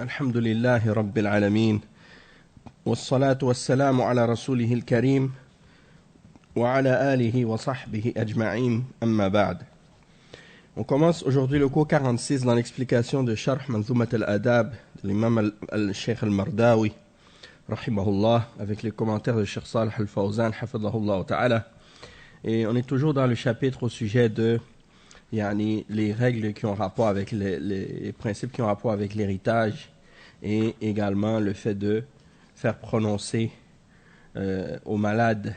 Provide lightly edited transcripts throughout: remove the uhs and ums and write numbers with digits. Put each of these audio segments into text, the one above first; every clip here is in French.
الحمد لله رب العالمين والصلاة والسلام على رسوله الكريم وعلى آله وصحبه أجمعين أما بعد. On commence aujourd'hui le cours 46 dans l'explication de Sharh Manzumat al-Adab de l'imam al-Sheikh al-Mardawi rahimahullah avec les commentaires de Sheikh Salih al-Fawzan hafidhahullah ta'ala. Et on est toujours dans le chapitre au sujet de les règles qui ont rapport avec les principes qui ont rapport avec l'héritage et également le fait de faire prononcer au malade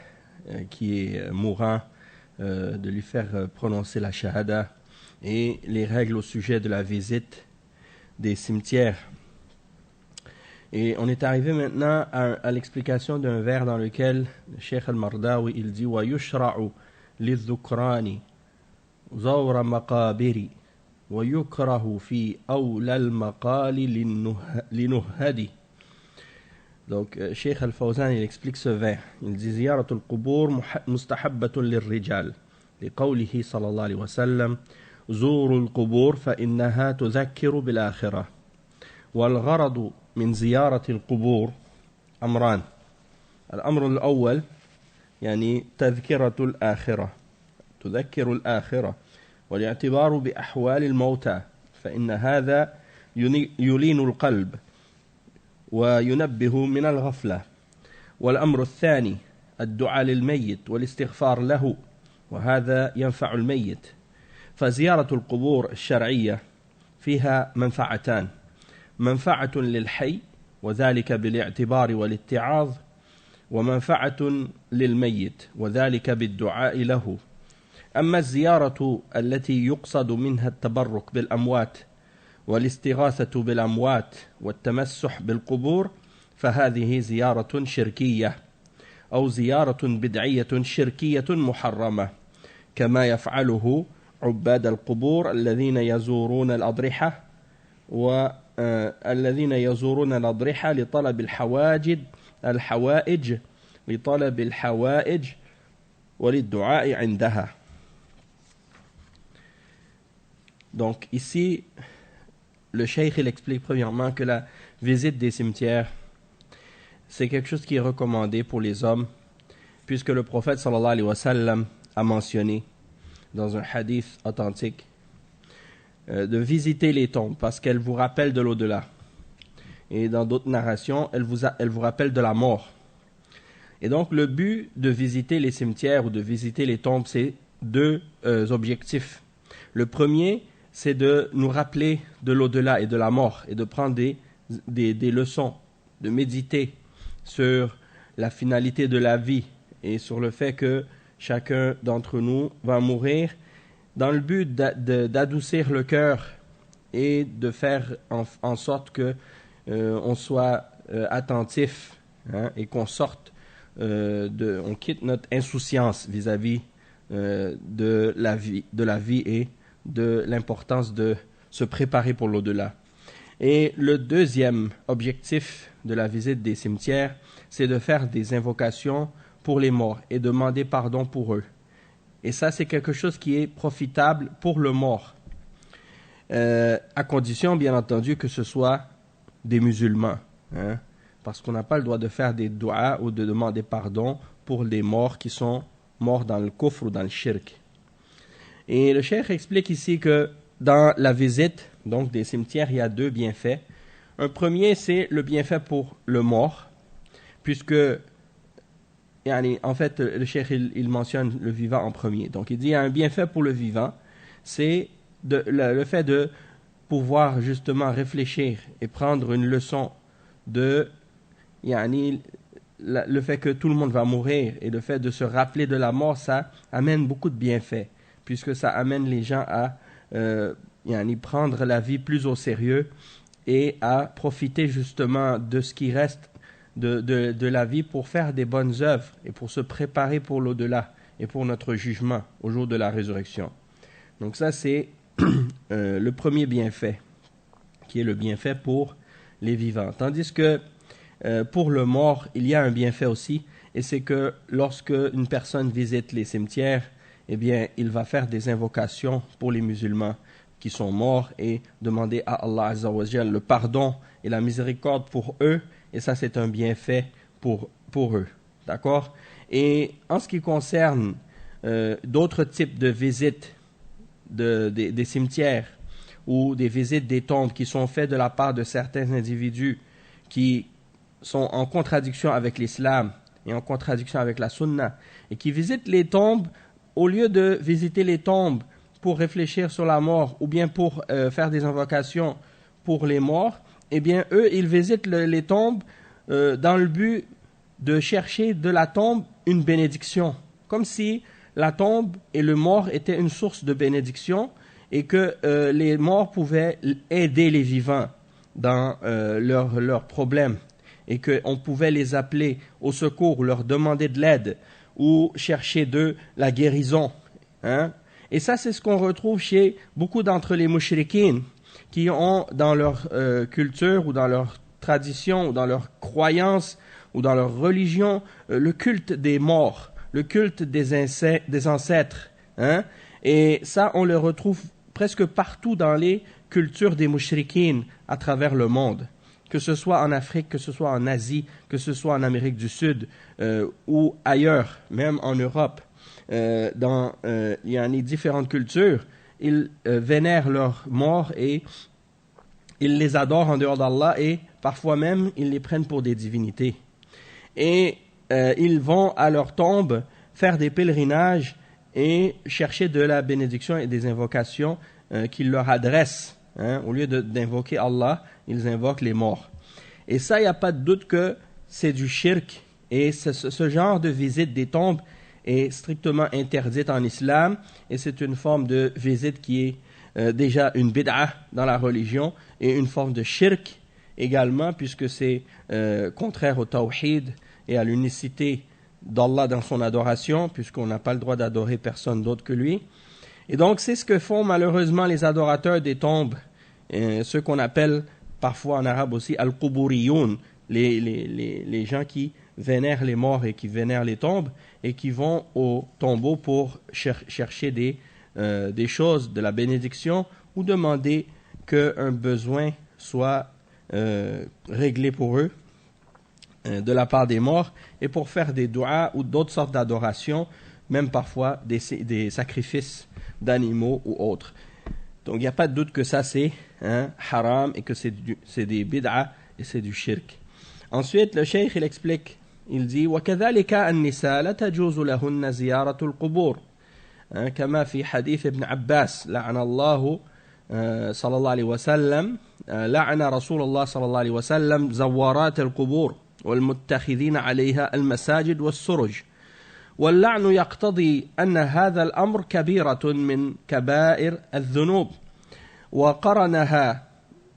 qui est mourant, de lui faire prononcer la shahada, et les règles au sujet de la visite des cimetières. Et on est arrivé maintenant à l'explication d'un vers dans lequel le Cheikh al-Mardawi il dit wa yushra'u lidhukrani زور مقابر ويكره في أولى المقال لنهدي. Donc Cheikh al-Fawzan il explique ce vers. Il dit زيارة القبور مستحبة للرجال لقوله صلى الله عليه وسلم زوروا القبور فإنها تذكر بالآخرة. والغرض من زيارة القبور أمران. الأمر الأول تذكرة الآخرة تذكر الآخرة والاعتبار بأحوال الموتى فإن هذا يلين القلب وينبه من الغفلة. والأمر الثاني الدعاء للميت والاستغفار له وهذا ينفع الميت. فزيارة القبور الشرعية فيها منفعتان: منفعة للحي وذلك بالاعتبار والاتعاظ، ومنفعة للميت وذلك بالدعاء له. أما الزيارة التي يقصد منها التبرك بالأموات والاستغاثة بالأموات والتمسح بالقبور فهذه زيارة شركية أو زيارة بدعية شركية محرمة، كما يفعله عباد القبور الذين يزورون الأضرحة والذين يزورون الأضرحة لطلب الحوائج وللدعاء عندها. Donc ici, le cheikh il explique premièrement que la visite des cimetières, c'est quelque chose qui est recommandé pour les hommes, puisque le prophète sallallahu alayhi wa sallam a mentionné dans un hadith authentique de visiter les tombes parce qu'elles vous rappellent de l'au-delà. Et dans d'autres narrations, elles vous rappellent de la mort. Et donc le but de visiter les cimetières ou de visiter les tombes, c'est deux objectifs. Le premier, c'est de nous rappeler de l'au-delà et de la mort et de prendre des leçons, de méditer sur la finalité de la vie et sur le fait que chacun d'entre nous va mourir, dans le but d'adoucir le cœur et de faire en sorte que on soit attentif et qu'on sorte on quitte notre insouciance vis-à-vis de la vie et de l'importance de se préparer pour l'au-delà. Et le deuxième objectif de la visite des cimetières, c'est de faire des invocations pour les morts et demander pardon pour eux. Et ça, c'est quelque chose qui est profitable pour le mort, à condition, bien entendu, que ce soit des musulmans, parce qu'on n'a pas le droit de faire des doigts ou de demander pardon pour les morts qui sont morts dans le kufr ou dans le shirk. Et le cheikh explique ici que dans la visite donc des cimetières, il y a deux bienfaits. Un premier, c'est le bienfait pour le mort, puisque en fait, le cheikh il mentionne le vivant en premier. Donc il dit il y a un bienfait pour le vivant, c'est le fait de pouvoir justement réfléchir et prendre une leçon de le fait que tout le monde va mourir et le fait de se rappeler de la mort, ça amène beaucoup de bienfaits, puisque ça amène les gens à prendre la vie plus au sérieux et à profiter justement de ce qui reste de la vie pour faire des bonnes œuvres et pour se préparer pour l'au-delà et pour notre jugement au jour de la résurrection. Donc ça, c'est le premier bienfait, qui est le bienfait pour les vivants. Tandis que pour le mort, il y a un bienfait aussi, et c'est que lorsque une personne visite les cimetières, eh bien, il va faire des invocations pour les musulmans, qui sont morts et demander à Allah Azza wa Jal le pardon et la miséricorde pour eux, et ça c'est un bienfait pour eux. D'accord? Et en ce qui concerne d'autres types de visites des cimetières ou des visites des tombes qui sont faites de la part de certains individus qui sont en contradiction avec l'islam et en contradiction avec la sunna et qui visitent les tombes au lieu de visiter les tombes pour réfléchir sur la mort ou bien pour faire des invocations pour les morts, eh bien eux ils visitent les tombes dans le but de chercher de la tombe une bénédiction, comme si la tombe et le mort étaient une source de bénédiction et que les morts pouvaient aider les vivants dans leurs problèmes et qu'on pouvait les appeler au secours, leur demander de l'aide ou chercher d'eux la guérison. Hein? Et ça, c'est ce qu'on retrouve chez beaucoup d'entre les mushrikines qui ont dans leur culture ou dans leur tradition ou dans leur croyance ou dans leur religion le culte des morts, le culte des ancêtres. Hein? Et ça, on le retrouve presque partout dans les cultures des mushrikines à travers le monde, que ce soit en Afrique, que ce soit en Asie, que ce soit en Amérique du Sud ou ailleurs, même en Europe. Il y a différentes cultures, ils vénèrent leurs morts et ils les adorent en dehors d'Allah et parfois même ils les prennent pour des divinités. Et ils vont à leur tombe faire des pèlerinages et chercher de la bénédiction et des invocations qu'ils leur adressent. Hein. Au lieu d'invoquer Allah, ils invoquent les morts. Et ça, il n'y a pas de doute que c'est du shirk. Et ce genre de visite des tombes est strictement interdite en islam. Et c'est une forme de visite qui est déjà une bid'ah dans la religion et une forme de shirk également, puisque c'est contraire au tawhid et à l'unicité d'Allah dans son adoration, puisqu'on n'a pas le droit d'adorer personne d'autre que lui. Et donc, c'est ce que font malheureusement les adorateurs des tombes, ceux qu'on appelle parfois en arabe aussi al-quburiyun, les gens qui vénèrent les morts et qui vénèrent les tombes et qui vont au tombeau pour chercher des choses, de la bénédiction ou demander qu'un besoin soit réglé pour eux de la part des morts et pour faire des du'as ou d'autres sortes d'adorations, même parfois des sacrifices d'animaux ou autres. Donc il n'y a pas de doute que ça c'est haram et que c'est des bid'ah et c'est du shirk. Ensuite le cheikh il explique, il dit وَكَذَلِكَ النِّسَاء لَا تَجُوزُ لَهُنَّ زِيَارَةُ الْقُبُورِ كما في حديث ابن عباس لعن الله صلى الله عليه وسلم لعن رسول الله صلى الله عليه وسلم زوارات القبور والمتخذين عليها المساجد والسرج واللعن يقتضي أن هذا الأمر كبيرة من كبائر الذنوب وقرنها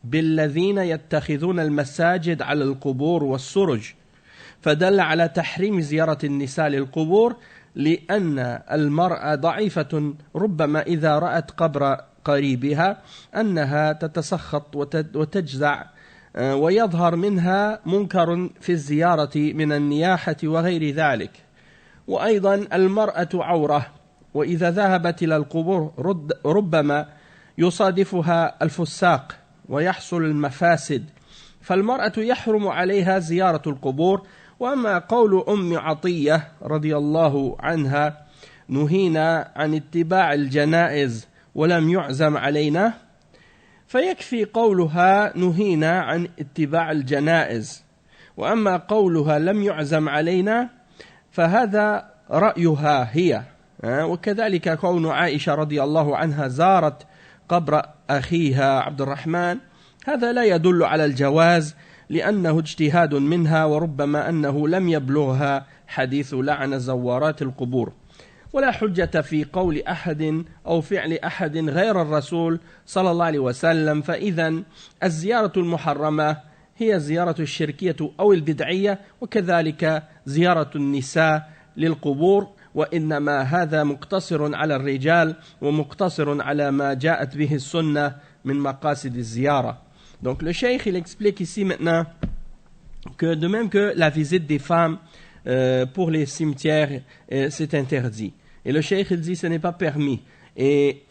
بالذين يتخذون المساجد على القبور والسرج فدل على تحريم زيارة النساء للقبور لأن المرأة ضعيفة ربما إذا رأت قبر قريبها أنها تتسخط وتجزع ويظهر منها منكر في الزيارة من النياحة وغير ذلك وأيضا المرأة عورة وإذا ذهبت إلى القبور ربما يصادفها الفساق ويحصل المفاسد فالمرأة يحرم عليها زيارة القبور وأما قول أم عطية رضي الله عنها نهينا عن اتباع الجنائز ولم يعزم علينا فيكفي قولها نهينا عن اتباع الجنائز وأما قولها لم يعزم علينا فهذا رأيها هي وكذلك كون عائشة رضي الله عنها زارت قبر أخيها عبد الرحمن هذا لا يدل على الجواز لأنه اجتهاد منها وربما أنه لم يبلغها حديث لعن زوارات القبور ولا حجة في قول أحد أو فعل أحد غير الرسول صلى الله عليه وسلم فإذا الزيارة المحرمة هي الزيارة الشركية أو البدعية وكذلك زيارة النساء للقبور وإنما هذا مقتصر على الرجال ومقتصر على ما جاءت به السنة من مقاصد الزيارة. Donc le cheikh il explique ici maintenant que de même que la visite des femmes pour les cimetières c'est interdit. Et le cheikh il dit ce n'est pas permis. Et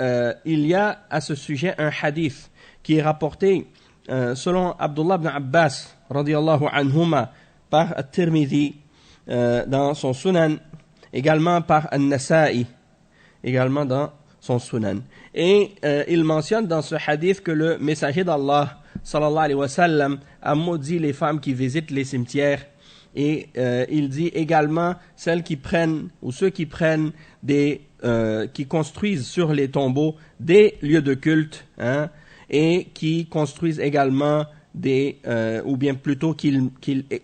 il y a à ce sujet un hadith qui est rapporté selon Abdullah ibn Abbas radiyallahu anhuma par At-Tirmidhi dans son Sunan, également par An-Nasa'i, également dans son Sunan. Et il mentionne dans ce hadith que le messager d'Allah sallallahu alayhi wa sallam a maudit les femmes qui visitent les cimetières. Et il dit également celles qui prennent ou ceux qui prennent qui construisent sur les tombeaux des lieux de culte, hein, et qui construisent également ou bien plutôt qui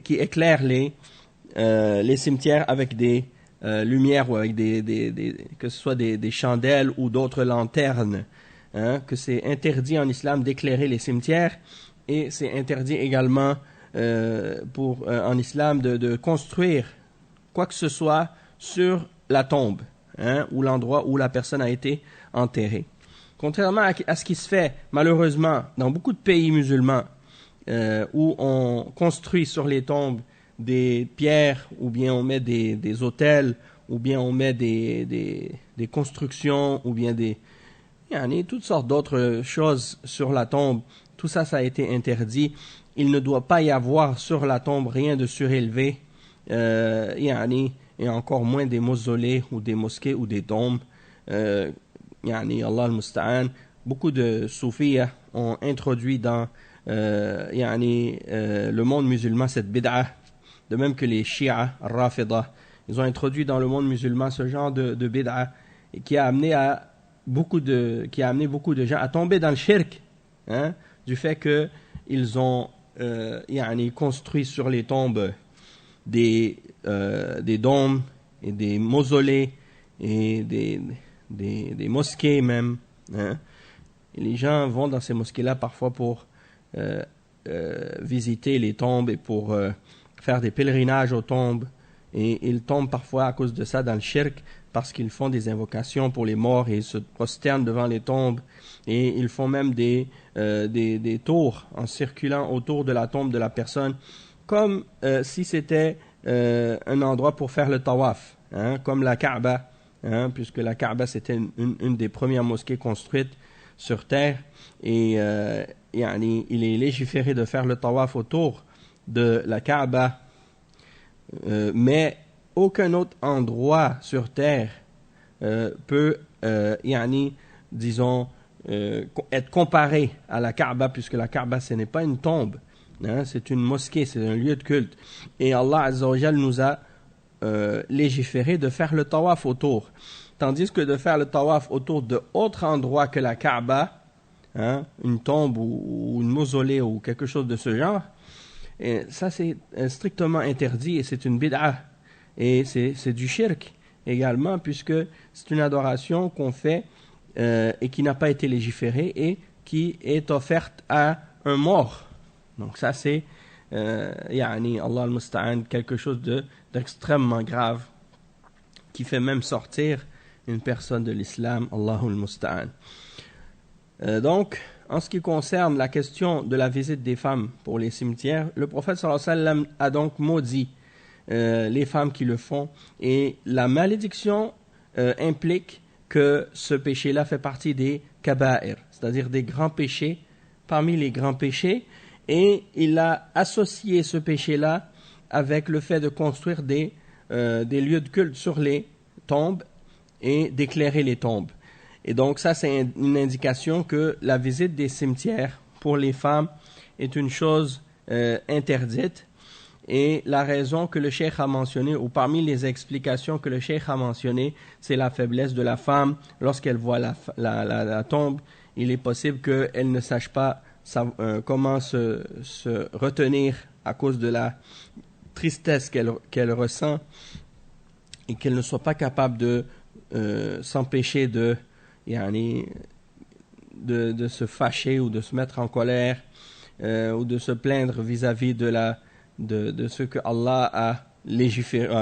éclairent les cimetières avec des lumières ou avec que ce soit des chandelles ou d'autres lanternes, hein, que c'est interdit en islam d'éclairer les cimetières, et c'est interdit également en islam de construire quoi que ce soit sur la tombe, hein, ou l'endroit où la personne a été enterrée. Contrairement à ce qui se fait malheureusement dans beaucoup de pays musulmans, où on construit sur les tombes des pierres, ou bien on met des autels, ou bien on met des constructions, ou bien il y a toutes sortes d'autres choses sur la tombe. Tout ça, ça a été interdit. Il ne doit pas y avoir sur la tombe rien de surélevé, et encore moins des mausolées ou des mosquées ou des tombes. Allah al-Musta'an. Beaucoup de soufis ont introduit dans le monde musulman cette bid'a, de même que les Shia, Rafida. Ils ont introduit dans le monde musulman ce genre de bid'a qui a amené beaucoup de gens à tomber dans le shirk, hein, du fait qu'ils ont construit sur les tombes des dômes et des mausolées et des mosquées même, hein. Et les gens vont dans ces mosquées-là parfois pour visiter les tombes et pour faire des pèlerinages aux tombes, et ils tombent parfois à cause de ça dans le shirk, parce qu'ils font des invocations pour les morts et ils se prosternent devant les tombes, et ils font même des tours en circulant autour de la tombe de la personne, comme si c'était un endroit pour faire le tawaf, hein, comme la Kaaba, hein, puisque la Kaaba c'était une des premières mosquées construites sur terre, et il est légiféré de faire le tawaf autour de la Kaaba, mais aucun autre endroit sur terre peut, disons, être comparé à la Kaaba, puisque la Kaaba, ce n'est pas une tombe, hein, c'est une mosquée, c'est un lieu de culte. Et Allah Azza wa Jal nous a légiféré de faire le tawaf autour. Tandis que de faire le tawaf autour d'autres endroits que la Kaaba, hein, une tombe ou une mausolée ou quelque chose de ce genre, et ça c'est strictement interdit et c'est une bid'a. Et c'est du shirk également, puisque c'est une adoration qu'on fait et qui n'a pas été légiférée et qui est offerte à un mort. Donc ça c'est Allah al-Musta'an, quelque chose d'extrêmement grave qui fait même sortir une personne de l'islam. Allahu al-Musta'an. Donc, en ce qui concerne la question de la visite des femmes pour les cimetières, le prophète sallallahu alayhi wa sallam a donc maudit les femmes qui le font, et la malédiction implique que ce péché-là fait partie des kaba'ir, c'est-à-dire des grands péchés, parmi les grands péchés, et il a associé ce péché-là avec le fait de construire des lieux de culte sur les tombes et d'éclairer les tombes. Et donc ça, c'est une indication que la visite des cimetières pour les femmes est une chose interdite. Et la raison que le cheikh a mentionnée, ou parmi les explications que le cheikh a mentionnées, c'est la faiblesse de la femme. Lorsqu'elle voit la tombe, il est possible qu'elle ne sache pas comment se retenir à cause de la tristesse qu'elle ressent, et qu'elle ne soit pas capable de s'empêcher de se fâcher ou de se mettre en colère ou de se plaindre vis-à-vis de ce que Allah a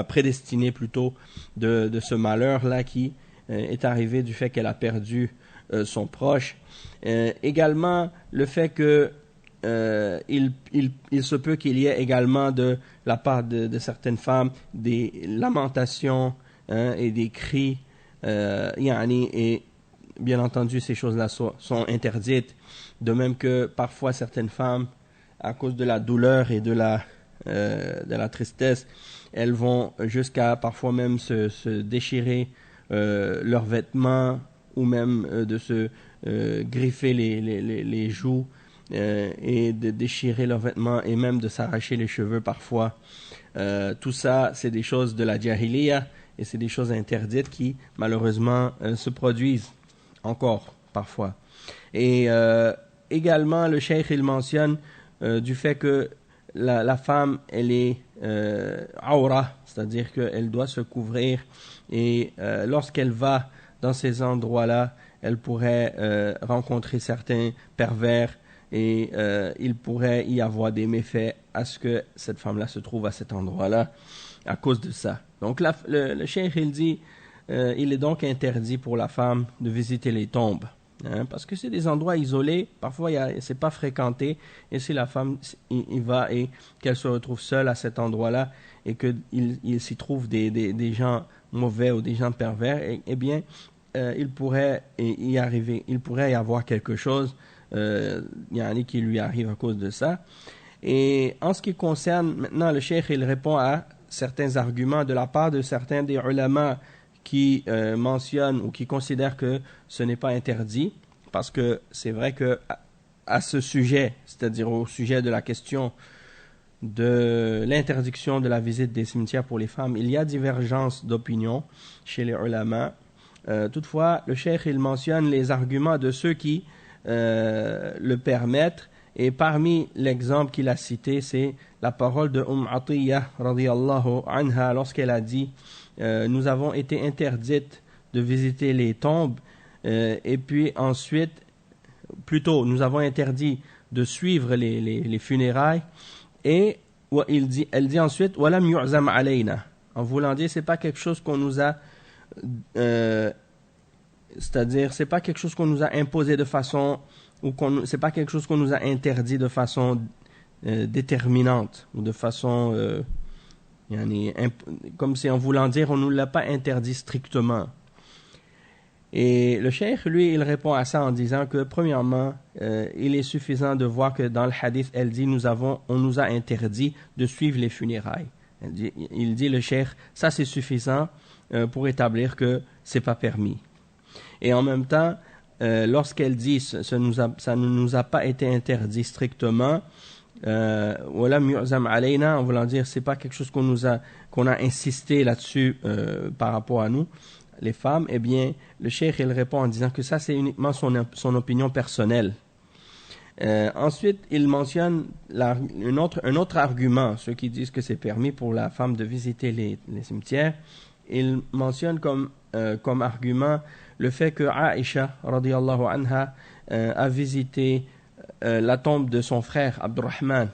prédestiné plutôt de ce malheur-là qui est arrivé du fait qu'elle a perdu son proche. Également, le fait que il se peut qu'il y ait également de la part de certaines femmes des lamentations, hein, et des cris, et bien entendu, ces choses-là sont interdites. De même que parfois certaines femmes, à cause de la douleur et de la tristesse, elles vont jusqu'à parfois même se déchirer leurs vêtements ou même de se griffer les joues et de déchirer leurs vêtements et même de s'arracher les cheveux parfois. Tout ça, c'est des choses de la jahiliya et c'est des choses interdites qui, malheureusement, se produisent encore parfois. Et également, le cheikh, il mentionne du fait que la femme, elle est awra, c'est-à-dire qu'elle doit se couvrir et lorsqu'elle va dans ces endroits-là, elle pourrait rencontrer certains pervers et il pourrait y avoir des méfaits à ce que cette femme-là se trouve à cet endroit-là à cause de ça. Donc le cheikh, il dit il est donc interdit pour la femme de visiter les tombes. Parce que c'est des endroits isolés, parfois c'est pas fréquenté, et si la femme il va et qu'elle se retrouve seule à cet endroit-là et qu'il s'y trouve des gens mauvais ou des gens pervers, eh bien il pourrait y arriver, il pourrait y avoir quelque chose qui lui arrive à cause de ça. Et en ce qui concerne maintenant le cheikh, il répond à certains arguments de la part de certains des ulama qui mentionnent ou qui considèrent que ce n'est pas interdit, parce que c'est vrai que à ce sujet, c'est-à-dire au sujet de la question de l'interdiction de la visite des cimetières pour les femmes, il y a divergence d'opinion chez les ulama. Toutefois, le cheikh, il mentionne les arguments de ceux qui le permettent, et parmi l'exemple qu'il a cité, c'est la parole de Atiyya radiyallahu anha lorsqu'elle a dit nous avons été interdites de visiter les tombes et puis ensuite plutôt nous avons interdit de suivre les funérailles et elle dit ensuite walam yu'zam alayna, en voulant dire c'est pas quelque chose qu'on nous a c'est-à-dire c'est pas quelque chose qu'on nous a imposé de façon ou c'est pas quelque chose qu'on nous a interdit de façon déterminante ou de façon comme si en voulant dire on ne nous l'a pas interdit strictement. Et le cheikh, lui, il répond à ça en disant que premièrement il est suffisant de voir que dans le hadith elle dit on nous a interdit de suivre les funérailles. Il dit le cheikh, ça c'est suffisant pour établir que c'est pas permis. Et en même temps lorsqu'elle dit ça ne nous a pas été interdit strictement, en voulant dire c'est pas quelque chose qu'on a insisté là-dessus par rapport à nous les femmes, eh bien le cheikh il répond en disant que ça c'est uniquement son opinion personnelle. Ensuite il mentionne un autre argument, ceux qui disent que c'est permis pour la femme de visiter les cimetières. Il mentionne comme argument le fait que Aïcha radiyallahu anha a visité la tombe de son frère Abdurrahman,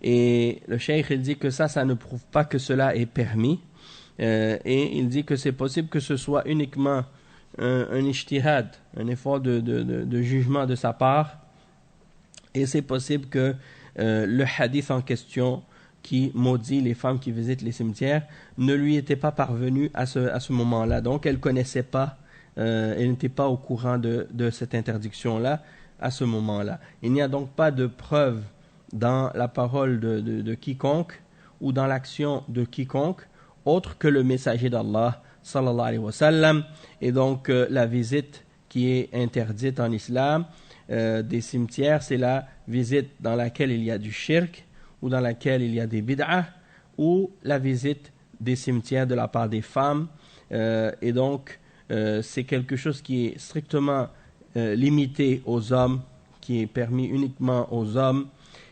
et le cheikh il dit que ça ne prouve pas que cela est permis, et il dit que c'est possible que ce soit uniquement un ijtihad, un effort de jugement de sa part, et c'est possible que le hadith en question qui maudit les femmes qui visitent les cimetières ne lui était pas parvenu à ce moment-là, donc elle connaissait pas, elle n'était pas au courant de cette interdiction-là à ce moment-là. Il n'y a donc pas de preuve dans la parole de quiconque ou dans l'action de quiconque autre que le messager d'Allah sallallahu alayhi wa sallam. Et donc la visite qui est interdite en islam des cimetières, c'est la visite dans laquelle il y a du shirk ou dans laquelle il y a des bid'ah, ou la visite des cimetières de la part des femmes, et donc c'est quelque chose qui est strictement limité aux hommes, qui est permis uniquement aux hommes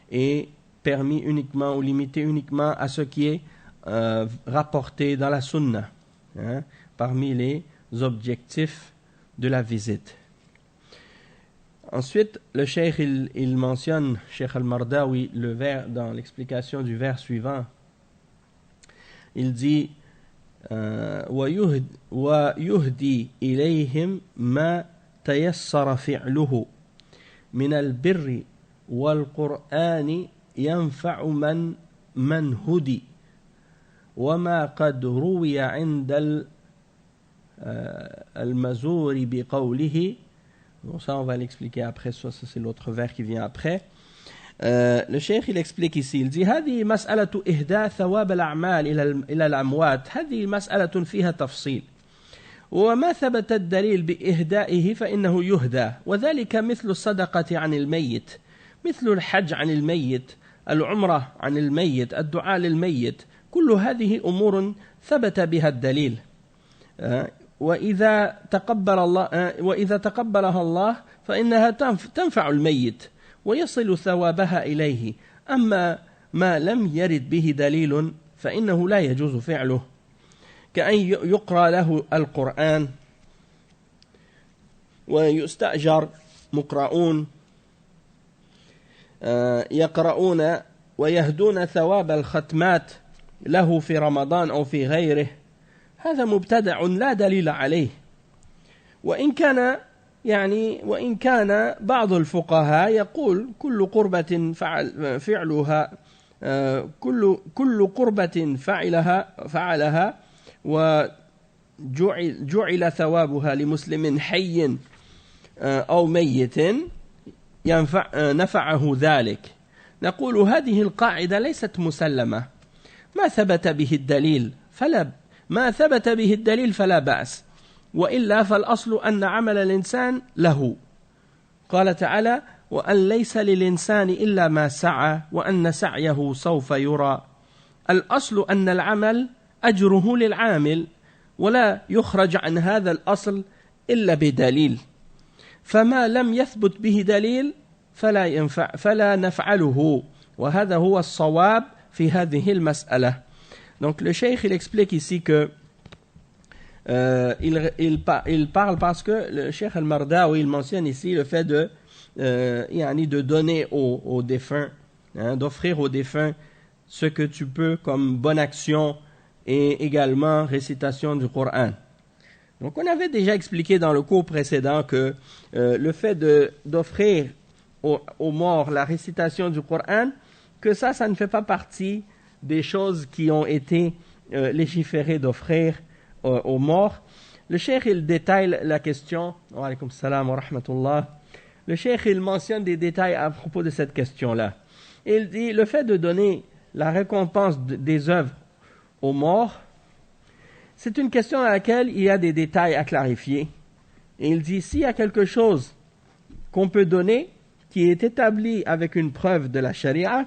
et permis uniquement ou limité uniquement à ce qui est rapporté dans la sunna, parmi les objectifs de la visite. Ensuite, le cheikh il mentionne, Cheikh al-Mardawi, dans l'explication du vers suivant. Il dit وَيُهْدِي إِلَيْهِمْ مَا تَيَسَّرَ فِعْلُهُ مِنَ الْبِرِّ وَالْقُرْآنِ يَنْفَعُ مَنْ هُدِي وَمَا قَدْ رُوِيَ عِنْدَ al-Mazuri bi qawlihi. Bon, ça, on va l'expliquer après. Ça, c'est l'autre vers qui vient après. Le cheikh, il explique ici. Il dit هذه مسألة إهداء ثواب الأعمال إلى الأموات. هذه مسألة فيها تفصيل. وما ثبت الدليل بإهدائه فإنه يهدى. وذلك مثل الصدقة عن الميت، مثل الحج عن الميت، العمرة عن الميت، الدعاء للميت. كل هذه أمور ثبت بها الدليل. وإذا تقبلها الله فإنها تنفع الميت ويصل ثوابها إليه. أما ما لم يرد به دليل فإنه لا يجوز فعله، كأن يقرأ له القرآن ويستأجر مقرؤون يقرؤون ويهدون ثواب الختمات له في رمضان أو في غيره. هذا مبتدع لا دليل عليه. وإن كان بعض الفقهاء يقول كل قربة فعلها كل قربة فعلها وجعل ثوابها لمسلم حي أو ميت نفعه ذلك. نقول هذه القاعدة ليست مسلمة. ما ثبت به الدليل فلا بأس، وإلا فالأصل أن عمل الإنسان له. قال تعالى وأن ليس للإنسان إلا ما سعى وأن سعيه سوف يرى. الأصل أن العمل أجره للعامل، ولا يخرج عن هذا الأصل إلا بدليل. فما لم يثبت به دليل فلا نفعله، وهذا هو الصواب في هذه المسألة. Donc le cheikh il explique ici que il parle parce que le cheikh al-Mardawi il mentionne ici le fait de donner aux défunts, d'offrir aux défunts ce que tu peux comme bonne action et également récitation du Coran. Donc on avait déjà expliqué dans le cours précédent que le fait d'offrir aux morts la récitation du Coran, que ça ne fait pas partie des choses qui ont été légiférées d'offrir aux morts. Le cheikh il détaille la question. Wa alaykoum salam wa rahmatullah. Le cheikh il mentionne des détails à propos de cette question-là. Il dit le fait de donner la récompense des œuvres aux morts, c'est une question à laquelle il y a des détails à clarifier. Et il dit s'il y a quelque chose qu'on peut donner qui est établi avec une preuve de la charia,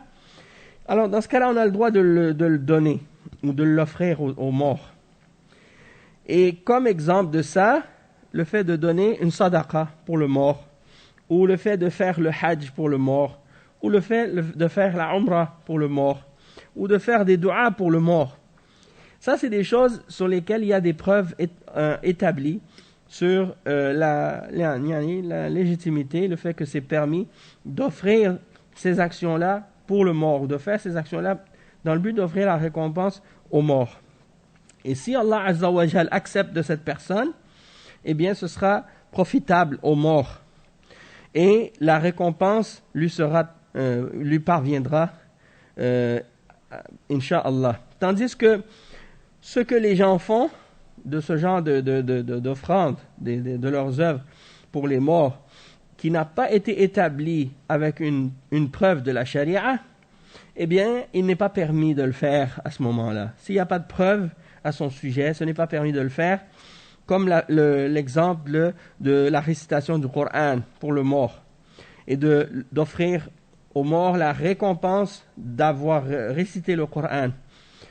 alors dans ce cas-là on a le droit de le donner ou de l'offrir aux morts. Et comme exemple de ça, le fait de donner une sadaqa pour le mort, ou le fait de faire le hajj pour le mort, ou le fait de faire la umrah pour le mort, ou de faire des du'as pour le mort. Ça, c'est des choses sur lesquelles il y a des preuves établies sur la légitimité, le fait que c'est permis d'offrir ces actions-là pour le mort, ou de faire ces actions-là dans le but d'offrir la récompense aux morts. Et si Allah Azza wa Jal accepte de cette personne, eh bien ce sera profitable aux morts. Et la récompense lui parviendra, Inch'Allah. Tandis que ce que les gens font de ce genre d'offrande, de leurs œuvres pour les morts, qui n'a pas été établi avec une preuve de la charia, eh bien, il n'est pas permis de le faire à ce moment-là. S'il n'y a pas de preuve à son sujet, ce n'est pas permis de le faire, comme l'exemple de la récitation du Coran pour le mort, et d'offrir aux morts la récompense d'avoir récité le Coran.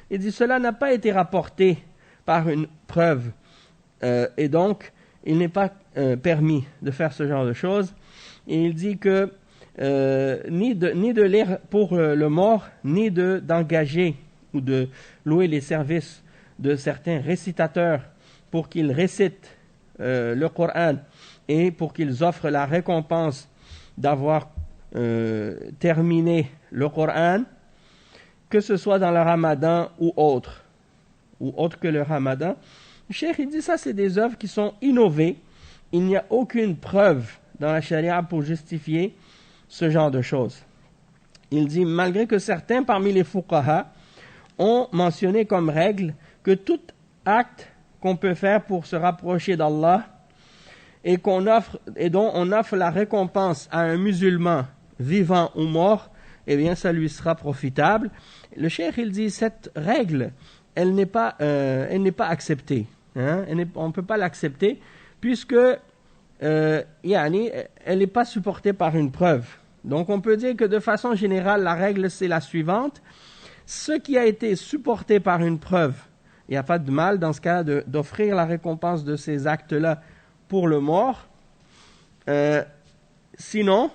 Il dit cela n'a pas été rapporté par une preuve, et donc il n'est pas permis de faire ce genre de choses. Et il dit que ni de lire pour le mort, ni d'engager ou de louer les services de certains récitateurs pour qu'ils récitent le Coran et pour qu'ils offrent la récompense d'avoir terminé le Coran, que ce soit dans le Ramadan ou autre que le Ramadan. Le cheikh il dit ça c'est des œuvres qui sont innovées. Il n'y a aucune preuve dans la charia pour justifier ce genre de choses. Il dit malgré que certains parmi les fuqaha ont mentionné comme règle que tout acte qu'on peut faire pour se rapprocher d'Allah et dont on offre la récompense à un musulman vivant ou mort, eh bien ça lui sera profitable. Le cheikh il dit cette règle, elle n'est pas acceptée. On ne peut pas l'accepter puisque elle n'est pas supportée par une preuve. Donc on peut dire que de façon générale, la règle c'est la suivante. Ce qui a été supporté par une preuve, il n'y a pas de mal dans ce cas d'offrir la récompense de ces actes-là pour le mort. Sinon,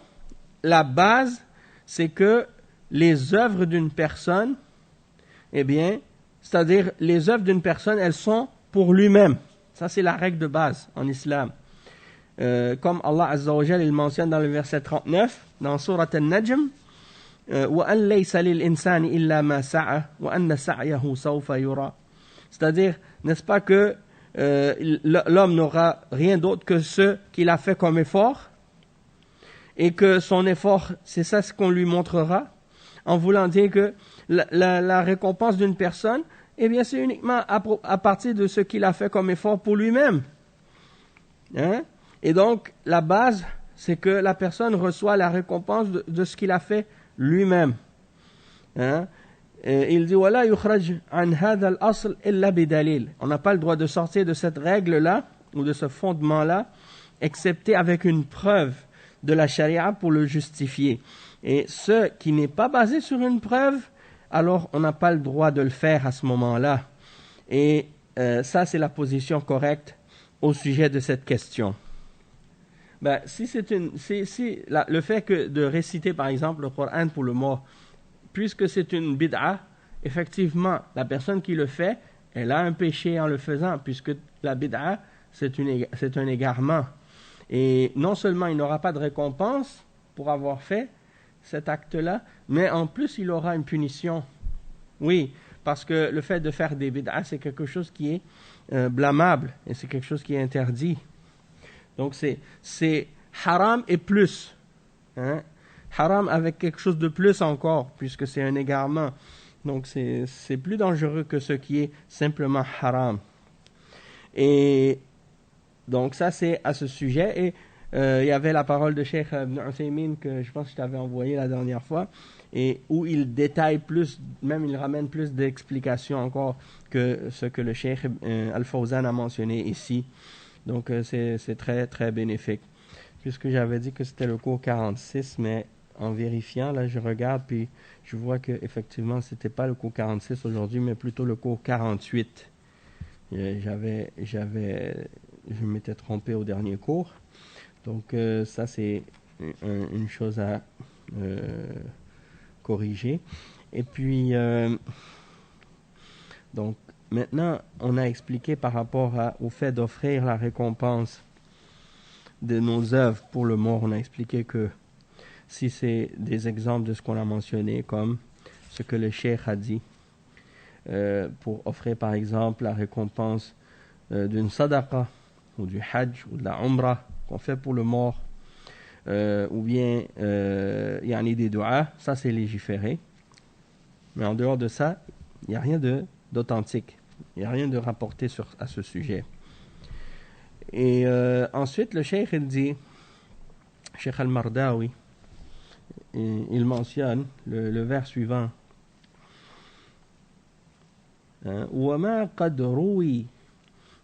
la base, c'est que les œuvres d'une personne, eh bien, c'est-à-dire les œuvres d'une personne, elles sont pour lui-même. Ça, c'est la règle de base en islam. Comme Allah Azza wa Jalla il mentionne dans le verset 39, dans Surat An-Najm, وَأَنْ لَيْسَ لِلْإِنسَانِ إِلَّا مَا سَعَى وَأَنَّ سَعْيَهُ سَوْفَ يُرَى. C'est-à-dire, n'est-ce pas que l'homme n'aura rien d'autre que ce qu'il a fait comme effort et que son effort, c'est ça ce qu'on lui montrera, en voulant dire que la récompense d'une personne, eh bien, c'est uniquement à partir de ce qu'il a fait comme effort pour lui-même. Et donc, la base, c'est que la personne reçoit la récompense de ce qu'il a fait lui-même. Il dit ولا يخرج عن هذا الأصل إلا بدليل. On n'a pas le droit de sortir de cette règle-là ou de ce fondement-là, excepté avec une preuve de la charia pour le justifier. Et ce qui n'est pas basé sur une preuve, alors on n'a pas le droit de le faire à ce moment-là. Et ça, c'est la position correcte au sujet de cette question. Le fait de réciter par exemple le Coran pour le mort, puisque c'est une bid'a, effectivement, la personne qui le fait, elle a un péché en le faisant, puisque la bid'a, c'est un égarement. Et non seulement il n'aura pas de récompense pour avoir fait cet acte-là, mais en plus il aura une punition. Oui, parce que le fait de faire des bid'a, c'est quelque chose qui est blâmable, et c'est quelque chose qui est interdit. Donc c'est haram et plus. Haram avec quelque chose de plus encore, puisque c'est un égarement. Donc c'est plus dangereux que ce qui est simplement haram. Et donc ça c'est à ce sujet. Et il y avait la parole de Cheikh Ibn Uthaymin que je pense que je t'avais envoyé la dernière fois, et où il détaille plus, même il ramène plus d'explications encore que ce que le Cheikh Al-Fawzan a mentionné ici. Donc c'est très très bénéfique. Puisque j'avais dit que c'était le cours 46, mais en vérifiant, là je regarde puis je vois que effectivement c'était pas le cours 46 aujourd'hui, mais plutôt le cours 48. Je m'étais trompé au dernier cours. Donc ça c'est une chose à corriger. Et puis donc maintenant on a expliqué par rapport au fait d'offrir la récompense de nos œuvres pour le mort. On a expliqué que si c'est des exemples de ce qu'on a mentionné, comme ce que le cheikh a dit, pour offrir par exemple la récompense d'une sadaqa, ou du hajj, ou de la umrah, qu'on fait pour le mort, ou bien des du'as, ça c'est légiféré. Mais en dehors de ça, il n'y a rien d'authentique. Il n'y a rien de rapporté à ce sujet. Et ensuite, le cheikh il dit, Cheikh Al-Mardawi, il mentionne le vers suivant. وما قد روي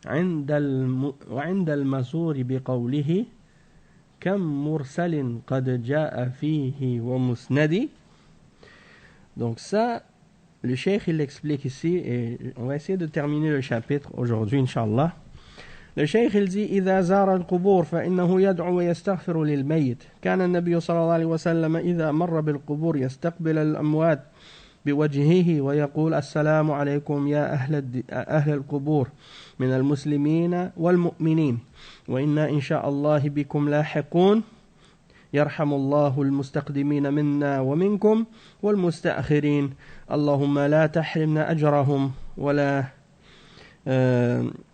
عند المزور بقوله كم مرسل قد جاء فيه ومسند. Donc ça, le cheikh il l'explique ici, et on va essayer de terminer le chapitre aujourd'hui, Inch'Allah. Le cheikh il dit إذا زار القبور فإنه يدعو ويستغفر للميت. كان النبي صلى الله عليه وسلم إذا مر بالقبور يستقبل الأموات بوجهه ويقول السلام عليكم يا أهل القبور من المسلمين والمؤمنين وإنا إن شاء الله بكم لاحقون يرحم الله المستقدمين منا ومنكم والمستأخرين اللهم لا تحرمنا أجرهم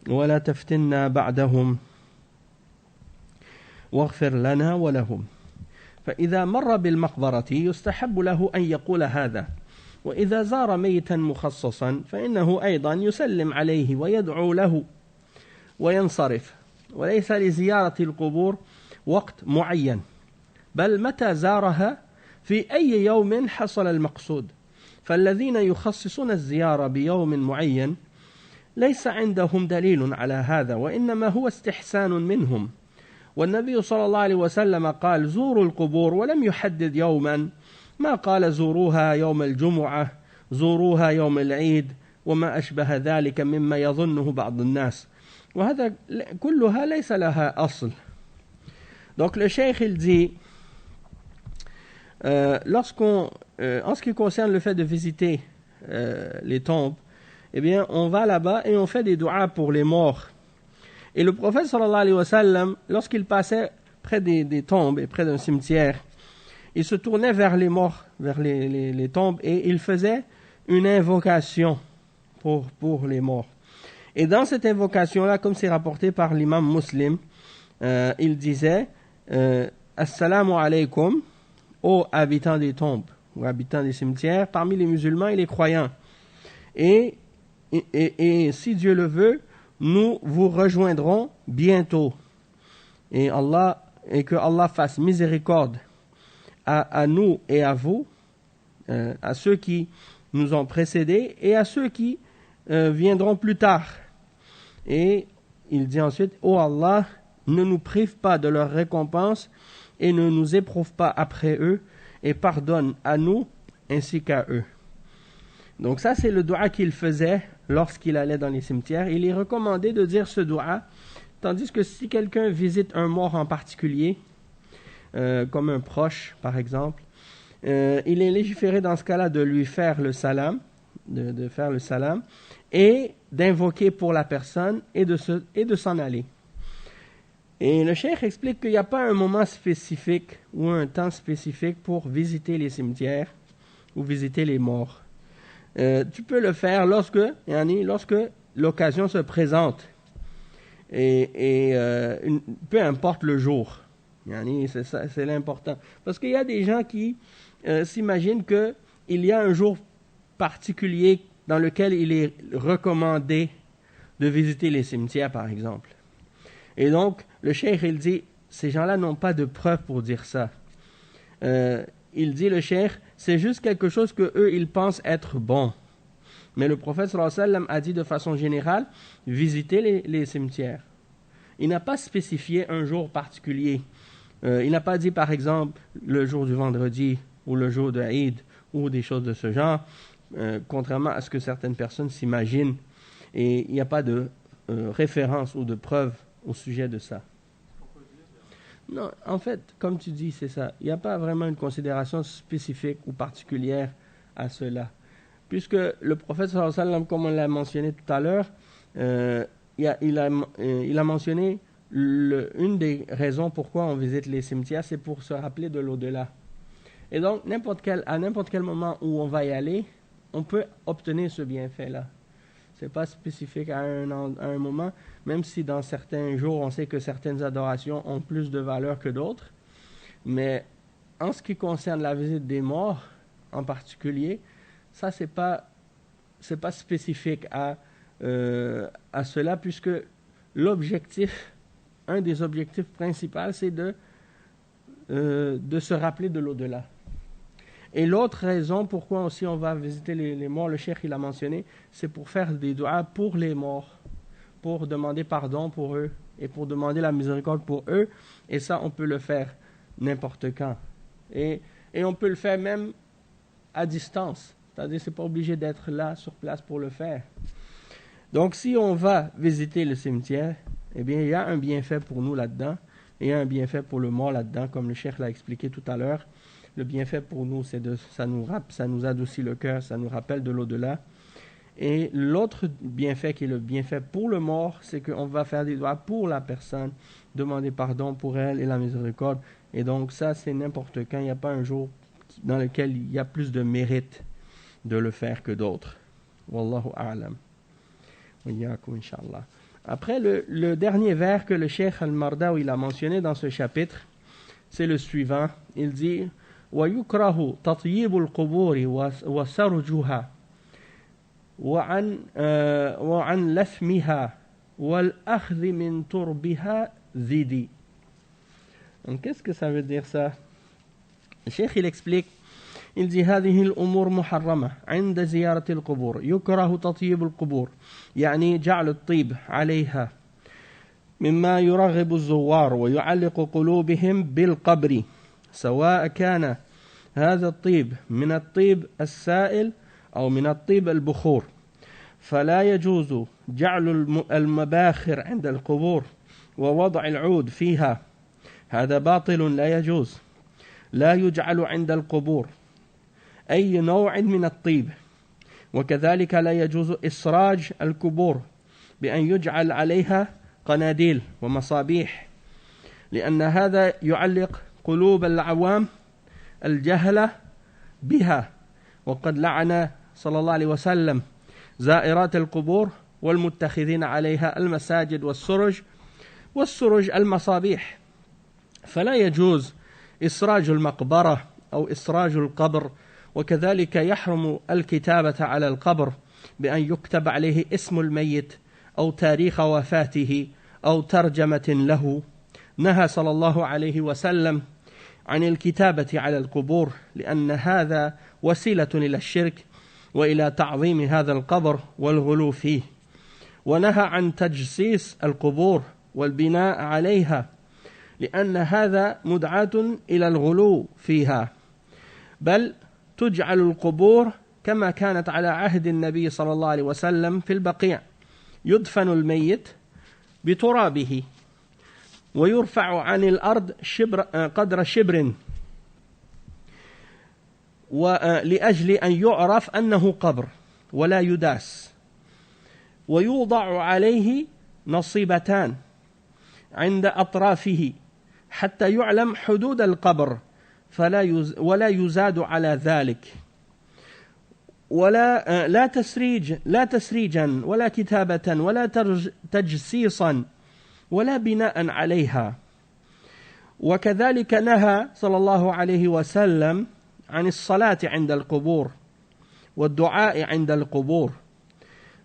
ولا تفتنا بعدهم واغفر لنا ولهم. فإذا مر بالمقبرة يستحب له أن يقول هذا. وإذا زار ميتا مخصصا فإنه أيضا يسلم عليه ويدعو له وينصرف وليس لزيارة القبور وقت معين بل متى زارها في أي يوم حصل المقصود فالذين يخصصون الزيارة بيوم معين ليس عندهم دليل على هذا وإنما هو استحسان منهم والنبي صلى الله عليه وسلم قال زوروا القبور ولم يحدد يوما ما قال زوروها يوم الجمعة زوروها يوم العيد وما أشبه ذلك مما يظنه بعض الناس وهذا كلها ليس لها أصل. Donc le cheikh il dit en ce qui concerne le fait de visiter les tombes, eh bien on va là-bas et on fait des du'as pour les morts. Et le prophète sallallahu alayhi wa sallam, lorsqu'il passait près des tombes et près d'un cimetière, il se tournait vers les morts, vers les tombes, et il faisait une invocation pour les morts. Et dans cette invocation-là, comme c'est rapporté par l'imam Muslim, il disait Assalamu alaykum aux habitants des tombes, aux habitants des cimetières, parmi les musulmans et les croyants. Et si Dieu le veut, nous vous rejoindrons bientôt. Et que Allah fasse miséricorde à nous et à vous, à ceux qui nous ont précédés et à ceux qui viendront plus tard. Et il dit ensuite, ô Allah, ne nous prive pas de leur récompense et ne nous éprouve pas après eux et pardonne à nous ainsi qu'à eux. Donc ça c'est le dua qu'il faisait lorsqu'il allait dans les cimetières. Il est recommandé de dire ce dua, tandis que si quelqu'un visite un mort en particulier, comme un proche par exemple, il est légiféré dans ce cas-là de lui faire le salam, de faire le salam, et d'invoquer pour la personne et de s'en aller. Et le cheikh explique qu'il n'y a pas un moment spécifique ou un temps spécifique pour visiter les cimetières ou visiter les morts. Tu peux le faire lorsque l'occasion se présente et peu importe le jour. C'est ça, c'est l'important. Parce qu'il y a des gens qui s'imaginent qu'il y a un jour particulier dans lequel il est recommandé de visiter les cimetières, par exemple. Et donc, le cheikh, il dit, ces gens-là n'ont pas de preuve pour dire ça. Il dit, le cheikh, c'est juste quelque chose que eux ils pensent être bon. Mais le prophète sallallahu alayhi wa sallam a dit de façon générale, visiter les cimetières. Il n'a pas spécifié un jour particulier. Il n'a pas dit, par exemple, le jour du vendredi ou le jour de Eid ou des choses de ce genre, contrairement à ce que certaines personnes s'imaginent. Et il n'y a pas de référence ou de preuve au sujet de ça. Non, en fait, comme tu dis, c'est ça. Il n'y a pas vraiment une considération spécifique ou particulière à cela. Puisque le prophète sallallahu alayhi wa sallam, comme on l'a mentionné tout à l'heure, il a mentionné une des raisons pourquoi on visite les cimetières, c'est pour se rappeler de l'au-delà. Et donc, à n'importe quel moment où on va y aller, on peut obtenir ce bienfait-là. Ce n'est pas spécifique à un moment, même si dans certains jours, on sait que certaines adorations ont plus de valeur que d'autres. Mais en ce qui concerne la visite des morts, en particulier, ça, c'est pas spécifique à cela, puisque un des objectifs principaux, c'est de se rappeler de l'au-delà. Et l'autre raison pourquoi aussi on va visiter les morts, le cheikh il a mentionné, c'est pour faire des duas pour les morts, pour demander pardon pour eux et pour demander la miséricorde pour eux. Et ça, on peut le faire n'importe quand. Et on peut le faire même à distance. C'est-à-dire, c'est pas obligé d'être là, sur place, pour le faire. Donc, si on va visiter le cimetière, eh bien, il y a un bienfait pour nous là-dedans, et il y a un bienfait pour le mort là-dedans, comme le cheikh l'a expliqué tout à l'heure. Le bienfait pour nous, ça nous adoucit le cœur, ça nous rappelle de l'au-delà. Et l'autre bienfait qui est le bienfait pour le mort, c'est qu'on va faire des doigts pour la personne, demander pardon pour elle et la miséricorde. Et donc ça, c'est n'importe quand. Il n'y a pas un jour dans lequel il y a plus de mérite de le faire que d'autres. Wallahu a'lam. Wa iyyakum, inshallah. Après, le dernier vers que le cheikh al-Mardawi il a mentionné dans ce chapitre, c'est le suivant. Il dit ويكره تطييب القبور وسرجها وعن لثمها والأخذ من تربها زيدي. Donc, qu'est-ce que ça veut dire ça? Le cheikh il explique, il dit هذه الأمور محرمة عند زيارة القبور، يكره تطيب القبور، يعني جعل الطيب عليها، مما يرغب الزوار ويعلق قلوبهم بالقبر، سواء كان هذا الطيب من الطيب السائل أو من الطيب البخور، فلا يجوز جعل المباخر عند القبور ووضع العود فيها، هذا باطل لا يجوز. لا يجعل عند القبور أي نوع من الطيب، وكذلك لا يجوز إسراج القبور بأن يجعل عليها قناديل ومصابيح، لأن هذا يعلق قلوب العوام الجهلة بها، وقد لعن صلى الله عليه وسلم زائرات القبور والمتخذين عليها المساجد والسرج المصابيح. فلا يجوز إسراج المقبرة أو إسراج القبر، وكذلك يحرم الكتابة على القبر بأن يكتب عليه اسم الميت أو تاريخ وفاته أو ترجمة له. نهى صلى الله عليه وسلم عن الكتابة على القبور، لأن هذا وسيلة إلى الشرك وإلى تعظيم هذا القبر والغلو فيه. ونهى عن تجسيس القبور والبناء عليها، لأن هذا مدعاة إلى الغلو فيها، بل تجعل القبور كما كانت على عهد النبي صلى الله عليه وسلم في البقيع، يدفن الميت بترابه ويرفع عن الأرض قدر شبر، لأجل أن يعرف أنه قبر ولا يداس، ويوضع عليه نصيبتان عند أطرافه حتى يعلم حدود القبر، ولا يزاد على ذلك، لا تسريجا ولا كتابة ولا تجسيصا ولا بناء عليها. وكذلك نهى صلى الله عليه وسلم عن الصلاة عند القبور والدعاء عند القبور،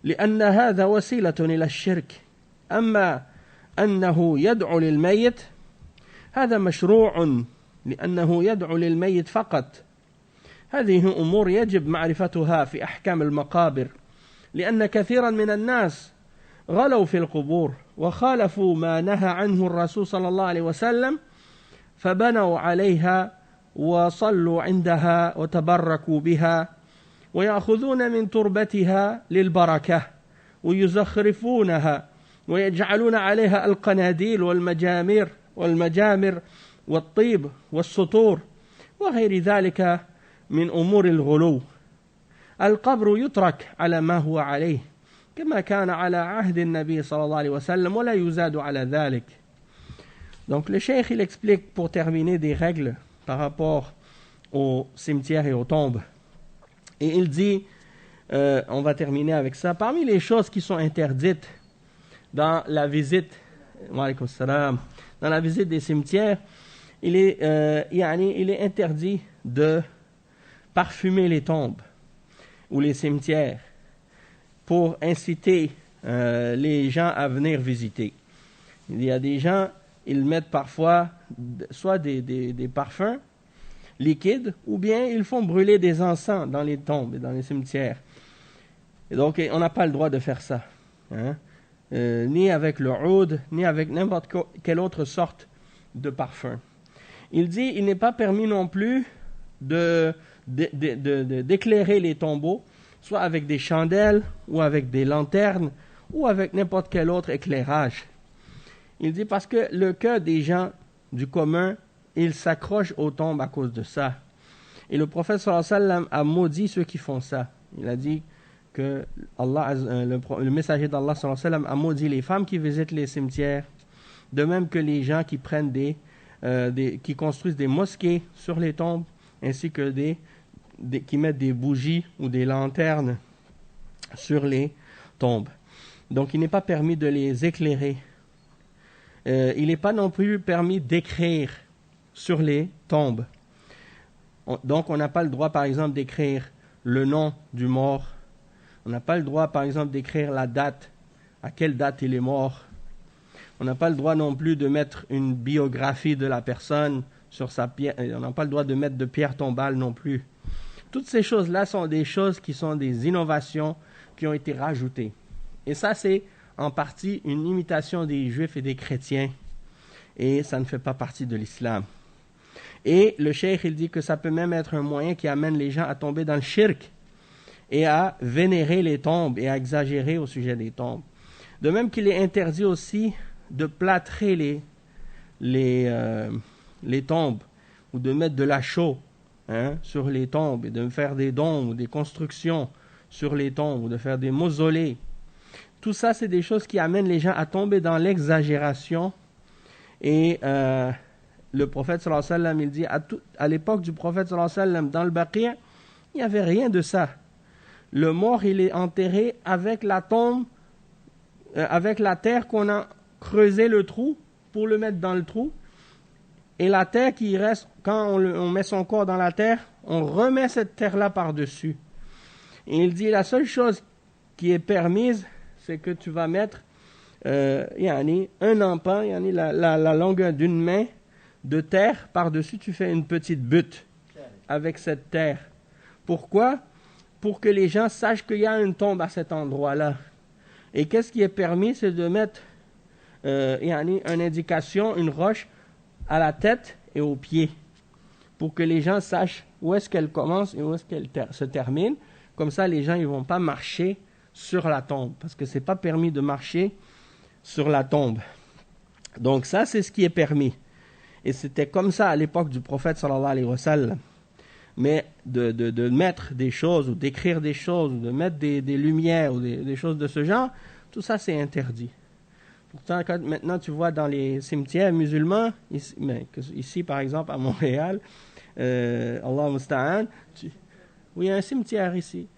لأن هذا وسيلة إلى الشرك. أما أنه يدعو للميت هذا مشروع، لأنه يدعو للميت فقط. هذه أمور يجب معرفتها في أحكام المقابر، لأن كثيرا من الناس غلوا في القبور وخالفوا ما نهى عنه الرسول صلى الله عليه وسلم، فبنوا عليها وصلوا عندها وتبركوا بها، ويأخذون من تربتها للبركة ويزخرفونها ويجعلون عليها القناديل والمجامر والطيب والسطور وغير ذلك من أمور الغلو. القبر يترك على ما هو عليه كما كان على عهد النبي صلى الله عليه وسلم ولا يزاد على ذلك. Donc le cheikh il explique pour terminer des règles par rapport aux cimetières et aux tombes. Et il dit, on va terminer avec ça, parmi les choses qui sont interdites dans la visite, dans la visite des cimetières, il est interdit de parfumer les tombes ou les cimetières pour inciter les gens à venir visiter. Il y a des gens, ils mettent parfois soit des parfums liquides, ou bien ils font brûler des encens dans les tombes et dans les cimetières. Et donc, on n'a pas le droit de faire ça. Hein? Ni avec le oud, ni avec n'importe quelle autre sorte de parfum. Il dit, il n'est pas permis non plus d'éclairer les tombeaux, soit avec des chandelles, ou avec des lanternes, ou avec n'importe quel autre éclairage. Il dit parce que le cœur des gens du commun, il s'accroche aux tombes à cause de ça. Et le prophète sallallahu alayhi wa sallam a maudit ceux qui font ça. Il a dit que le messager d'Allah sallallahu alayhi wa sallam a maudit les femmes qui visitent les cimetières, de même que les gens qui prennent qui construisent des mosquées sur les tombes, ainsi que qui mettent des bougies ou des lanternes sur les tombes. Donc il n'est pas permis de les éclairer. Il n'est pas non plus permis d'écrire sur les tombes. Donc on n'a pas le droit par exemple d'écrire le nom du mort. On n'a pas le droit par exemple d'écrire la date à quelle date il est mort. On n'a pas le droit non plus de mettre une biographie de la personne sur sa pierre. On n'a pas le droit de mettre de pierre tombale non plus. Toutes ces choses-là sont des choses qui sont des innovations qui ont été rajoutées. Et ça, c'est en partie une imitation des Juifs et des chrétiens. Et ça ne fait pas partie de l'islam. Et le cheikh, il dit que ça peut même être un moyen qui amène les gens à tomber dans le shirk et à vénérer les tombes et à exagérer au sujet des tombes. De même qu'il est interdit aussi de plâtrer les tombes ou de mettre de la chaux sur les tombes et de faire des dômes ou des constructions sur les tombes ou de faire des mausolées. Tout ça, c'est des choses qui amènent les gens à tomber dans l'exagération. Et le prophète sallallahu alayhi wa sallam, il dit à l'époque du prophète sallallahu alayhi wa sallam, dans le Baqi', il n'y avait rien de ça. Le mort, il est enterré avec la tombe, avec la terre qu'on a creusé le trou pour le mettre dans le trou. Et la terre qui reste, quand on met son corps dans la terre, on remet cette terre-là par-dessus. Et il dit, la seule chose qui est permise, c'est que tu vas mettre un empan, la longueur d'une main de terre, par-dessus tu fais une petite butte avec cette terre. Pourquoi? Pour que les gens sachent qu'il y a une tombe à cet endroit-là. Et qu'est-ce qui est permis? C'est de mettre une indication, une roche à la tête et aux pieds, pour que les gens sachent où est-ce qu'elle commence et où est-ce qu'elle se termine. Comme ça, les gens ne vont pas marcher sur la tombe, parce que ce n'est pas permis de marcher sur la tombe. Donc ça, c'est ce qui est permis. Et c'était comme ça à l'époque du prophète sallallahu alayhi wa sallam. Mais de mettre des choses, ou d'écrire des choses, ou de mettre des lumières, ou des choses de ce genre, tout ça c'est interdit. Pourtant, maintenant tu vois dans les cimetières musulmans, ici par exemple à Montréal, Allah musta'an, oui, il y a un cimetière ici,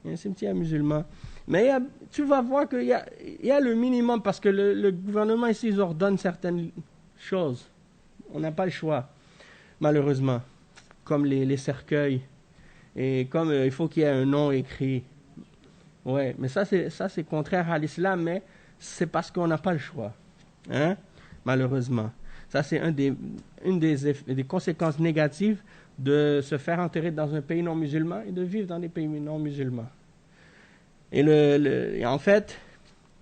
il y a un cimetière musulman. Mais tu vas voir qu'il y a le minimum, parce que le gouvernement ici, ils ordonnent certaines choses. On n'a pas le choix, malheureusement. Comme les cercueils. Et comme il faut qu'il y ait un nom écrit. Ouais, mais ça c'est contraire à l'islam, mais c'est parce qu'on n'a pas le choix. Malheureusement. Ça, c'est une des conséquences négatives de se faire enterrer dans un pays non musulman et de vivre dans des pays non musulmans. Et en fait,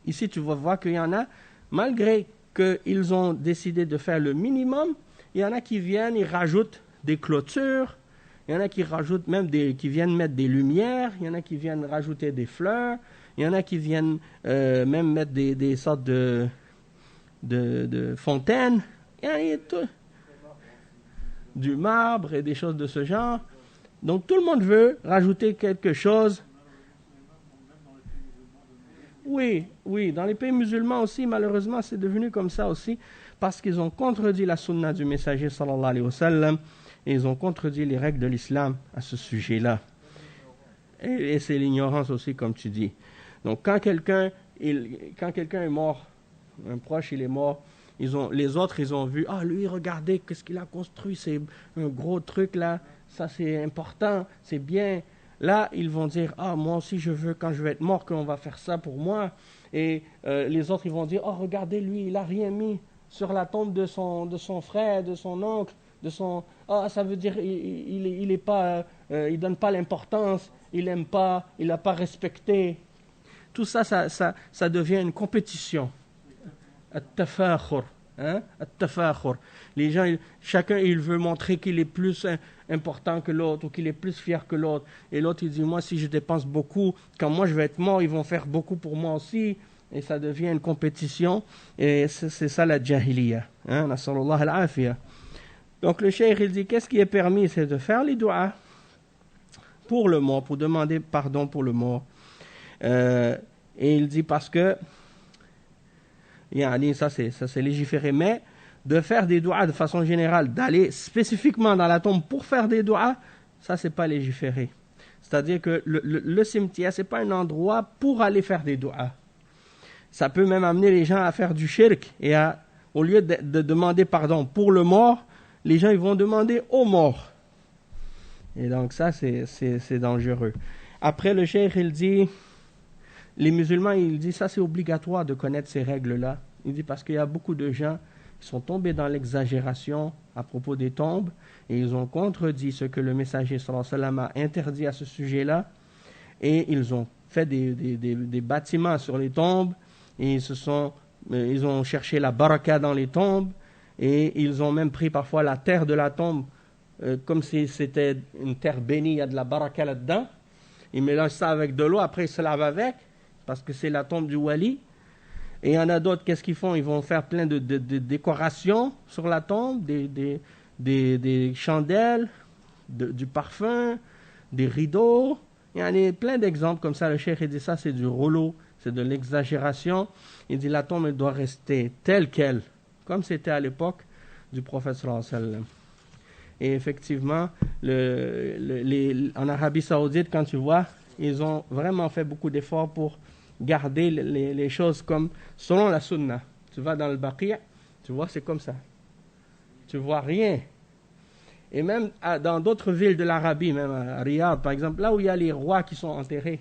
ici, tu vas voir qu'il y en a, malgré qu'ils ont décidé de faire le minimum, il y en a qui viennent, ils rajoutent des clôtures, il y en a qui rajoutent même qui viennent mettre des lumières, il y en a qui viennent rajouter des fleurs, il y en a qui viennent même mettre des sortes de fontaines, il y a tout, du marbre et des choses de ce genre. Donc tout le monde veut rajouter quelque chose. Oui, dans les pays musulmans aussi, malheureusement, c'est devenu comme ça aussi, parce qu'ils ont contredit la sunna du messager sallallahu alayhi wa sallam, et ils ont contredit les règles de l'islam à ce sujet-là. Et c'est l'ignorance aussi, comme tu dis. Donc quand quelqu'un est mort, un proche il est mort, les autres ils ont vu, lui regardez qu'est-ce qu'il a construit, c'est un gros truc là, ça c'est important, c'est bien. Là, ils vont dire, moi aussi je veux, quand je vais être mort, qu'on va faire ça pour moi. Et les autres, ils vont dire, regardez lui, il n'a rien mis sur la tombe de son frère, de son oncle, ça veut dire, il est pas, il donne pas l'importance, il aime pas, il n'a pas respecté. Tout ça devient une compétition. At-tafakhur. At-tafakhur. Les gens, chacun, il veut montrer qu'il est plus important que l'autre, ou qu'il est plus fier que l'autre. Et l'autre, il dit, moi, si je dépense beaucoup, quand moi je vais être mort, ils vont faire beaucoup pour moi aussi. Et ça devient une compétition. Et c'est ça la jahiliya. Nasallallahu al-afiyah. Donc le cheikh, il dit, qu'est-ce qui est permis? C'est de faire les doigts pour le mort, pour demander pardon pour le mort. Et il dit, parce que ça c'est légiféré, mais de faire des doigts de façon générale, d'aller spécifiquement dans la tombe pour faire des doigts, ça c'est pas légiféré. C'est-à-dire que le cimetière, c'est pas un endroit pour aller faire des doigts. Ça peut même amener les gens à faire du shirk, et au lieu de demander pardon pour le mort, les gens ils vont demander aux morts. Et donc ça c'est dangereux. Après le cheikh il dit, les musulmans, ils disent ça c'est obligatoire de connaître ces règles-là. Il dit parce qu'il y a beaucoup de gens qui sont tombés dans l'exagération à propos des tombes et ils ont contredit ce que le messager sallallahu alayhi wa sallam a interdit à ce sujet-là et ils ont fait des bâtiments sur les tombes et ils ont cherché la baraka dans les tombes et ils ont même pris parfois la terre de la tombe comme si c'était une terre bénie, il y a de la baraka là-dedans. Ils mélangent ça avec de l'eau, après ils se lavent avec parce que c'est la tombe du wali. Et il y en a d'autres, qu'est-ce qu'ils font? Ils vont faire plein de décorations sur la tombe, des chandelles, du parfum, des rideaux. Il y en a plein d'exemples comme ça. Le cheikh dit ça, c'est du rouleau, c'est de l'exagération. Il dit la tombe elle doit rester telle qu'elle, comme c'était à l'époque du prophète sallallahu alayhi wa sallam. Et effectivement, en Arabie Saoudite, quand tu vois, ils ont vraiment fait beaucoup d'efforts pour garder les choses comme selon la sunna. Tu vas dans le Baqi', tu vois, c'est comme ça. Tu vois rien. Et même dans d'autres villes de l'Arabie, même à Riyad, par exemple, là où il y a les rois qui sont enterrés,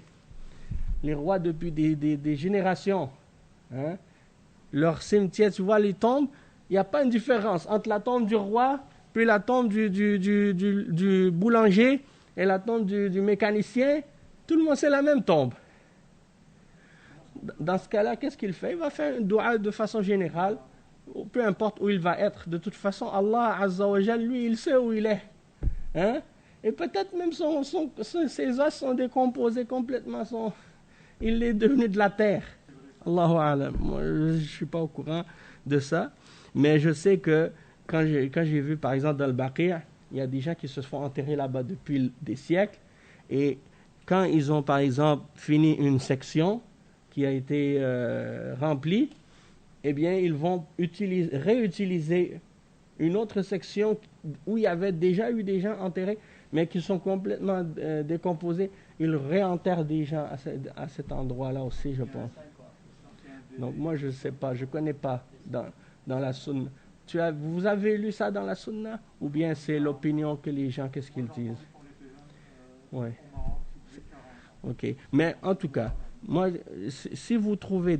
les rois depuis des générations, hein, leur cimetière, tu vois, les tombes, il n'y a pas une différence entre la tombe du roi, puis la tombe du boulanger et la tombe du mécanicien. Tout le monde, c'est la même tombe. Dans ce cas-là, qu'est-ce qu'il fait? Il va faire une dua de façon générale, peu importe où il va être. De toute façon, Allah Azza wa Jal, lui, il sait où il est. Hein? Et peut-être même ses os sont décomposés complètement. Il est devenu de la terre. Allahu Alam. Moi, je ne suis pas au courant de ça. Mais je sais que quand j'ai vu, par exemple, dans le Baqi', il y a des gens qui se font enterrer là-bas depuis des siècles. Et quand ils ont, par exemple, fini une section qui a été remplie, eh bien, ils vont réutiliser une autre section où il y avait déjà eu des gens enterrés, mais qui sont complètement décomposés. Ils réenterrent des gens à cet endroit-là aussi, je pense. Donc, moi, je ne sais pas, je ne connais pas dans la sunna. Vous avez lu ça dans la sunna? Ou bien c'est l'opinion que les gens, qu'est-ce qu'ils disent? Oui. Ok. Mais en tout cas, moi, si vous trouvez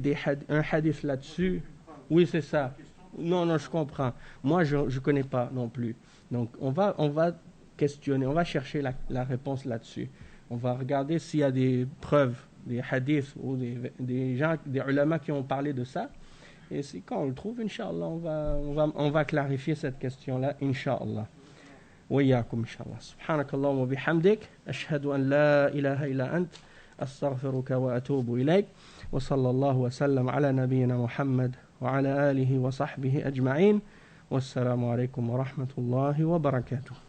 un hadith là-dessus, oui, c'est ça. Non, je comprends. Moi, je ne connais pas non plus. Donc, on va questionner, on va chercher la réponse là-dessus. On va regarder s'il y a des preuves, des hadiths ou des gens, des ulama qui ont parlé de ça. Et quand on le trouve, Inch'Allah, on va clarifier cette question-là, Inch'Allah. وإياكم إن شاء الله سبحانك اللهم وبحمدك أشهد أن لا إله إلا أنت أستغفرك وأتوب إليك وصلى الله وسلم على نبينا محمد وعلى آله وصحبه أجمعين والسلام عليكم ورحمة الله وبركاته